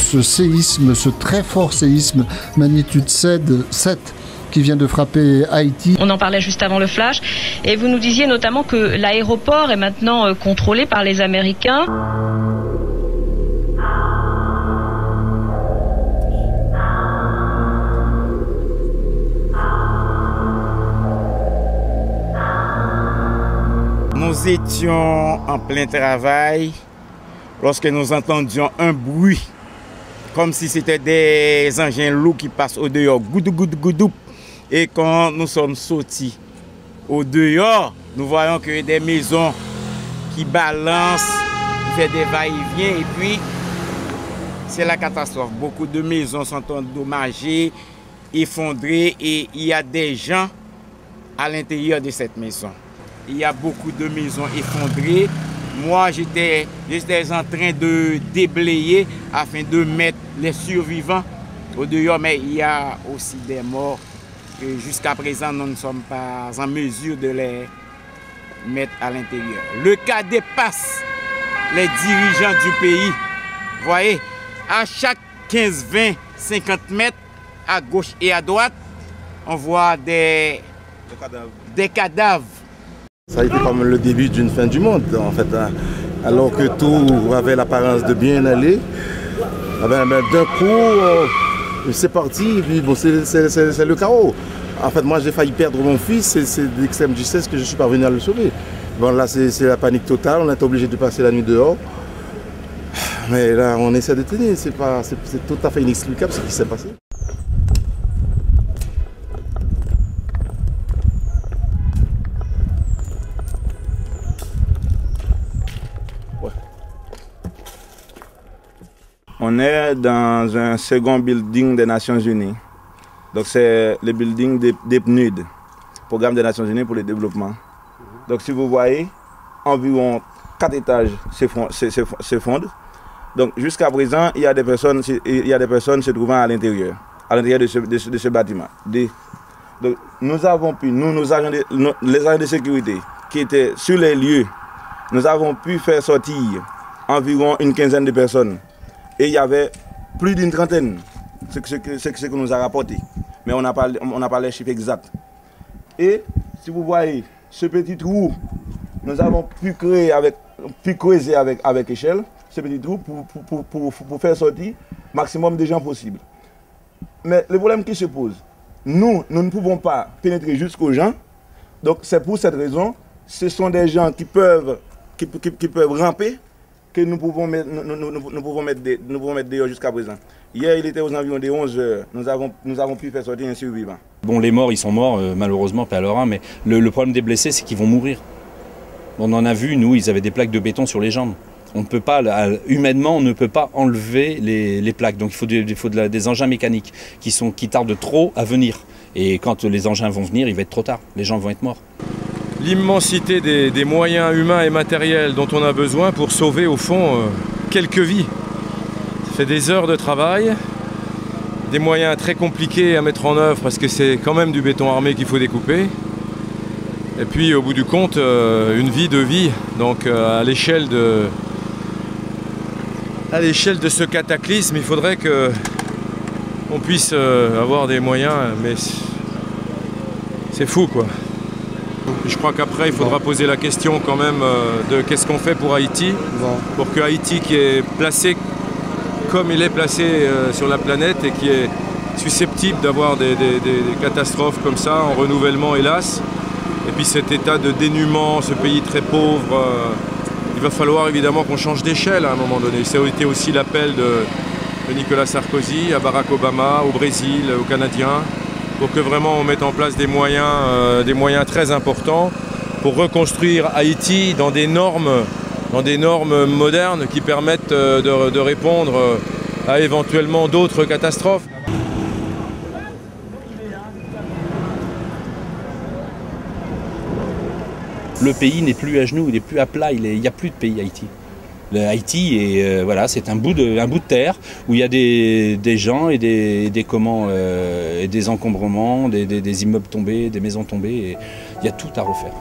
ce séisme, ce très fort séisme magnitude 7 qui vient de frapper Haïti. On en parlait juste avant le flash et vous nous disiez notamment que l'aéroport est maintenant contrôlé par les Américains. Nous étions en plein travail lorsque nous entendions un bruit comme si c'était des engins lourds qui passent au dehors, goudou, goudou, goudou. Et quand nous sommes sortis au dehors, nous voyons que des maisons qui balancent, qui font des va-et-vient, et puis c'est la catastrophe. Beaucoup de maisons sont endommagées, effondrées, et il y a des gens à l'intérieur de cette maison. Il y a beaucoup de maisons effondrées. Moi, j'étais en train de déblayer afin de mettre les survivants au dehors, mais il y a aussi des morts. Jusqu'à présent, nous ne sommes pas en mesure de les mettre à l'intérieur. Le cas dépasse les dirigeants du pays. Vous voyez, à chaque 15, 20, 50 mètres, à gauche et à droite, on voit des cadavres. Ça a été comme le début d'une fin du monde, en fait. Hein. Alors que tout avait l'apparence de bien aller, d'un coup, c'est parti, bon, c'est le chaos. En fait, moi, j'ai failli perdre mon fils, c'est d'extrême justesse que je suis parvenu à le sauver. Bon, là, c'est la panique totale, on a été obligé de passer la nuit dehors. Mais là, on essaie de tenir, c'est tout à fait inexplicable ce qui s'est passé. On est dans un second building des Nations Unies. Donc c'est le building des PNUD, Programme des Nations Unies pour le développement. Donc si vous voyez, environ 4 étages s'effondrent. Donc jusqu'à présent, il y a des personnes se trouvant à l'intérieur de ce bâtiment. Donc nous avons pu, les agents de sécurité qui étaient sur les lieux, nous avons pu faire sortir environ une quinzaine de personnes. Et il y avait plus d'une trentaine, ce que nous a rapporté. Mais on n'a pas les chiffres exacts. Et si vous voyez ce petit trou, nous avons pu creuser avec échelle, ce petit trou pour faire sortir maximum de gens possible. Mais le problème qui se pose, nous ne pouvons pas pénétrer jusqu'aux gens. Donc c'est pour cette raison, ce sont des gens qui peuvent ramper, que nous pouvons mettre dehors jusqu'à présent. Hier, il était aux environs de 11 heures. Nous avons pu faire sortir un survivant. Bon, les morts, ils sont morts, malheureusement, paix à leur âme, mais le problème des blessés, c'est qu'ils vont mourir. On en a vu, nous, ils avaient des plaques de béton sur les jambes. On ne peut pas, humainement, on ne peut pas enlever les plaques. Donc il faut des engins mécaniques qui tardent trop à venir. Et quand les engins vont venir, il va être trop tard. Les gens vont être morts. L'immensité des moyens humains et matériels dont on a besoin pour sauver au fond quelques vies. Ça fait des heures de travail, des moyens très compliqués à mettre en œuvre parce que c'est quand même du béton armé qu'il faut découper. Et puis au bout du compte, une vie, deux vies. Donc à l'échelle de ce cataclysme, il faudrait qu'on puisse avoir des moyens, mais c'est fou quoi. Je crois qu'après, il faudra poser la question quand même de qu'est-ce qu'on fait pour Haïti, pour que Haïti, qui est placé comme il est placé sur la planète et qui est susceptible d'avoir des catastrophes comme ça, en renouvellement hélas, et puis cet état de dénuement, ce pays très pauvre, il va falloir évidemment qu'on change d'échelle à un moment donné. Ça a été aussi l'appel de Nicolas Sarkozy, à Barack Obama, au Brésil, aux Canadiens, pour que vraiment on mette en place des moyens très importants pour reconstruire Haïti dans des normes modernes qui permettent de répondre à éventuellement d'autres catastrophes. Le pays n'est plus à genoux, il n'est plus à plat, il n'y a plus de pays Haïti. Haïti, voilà, c'est un bout de terre où il y a des gens et des encombrements, des immeubles tombés, des maisons tombées. Et il y a tout à refaire.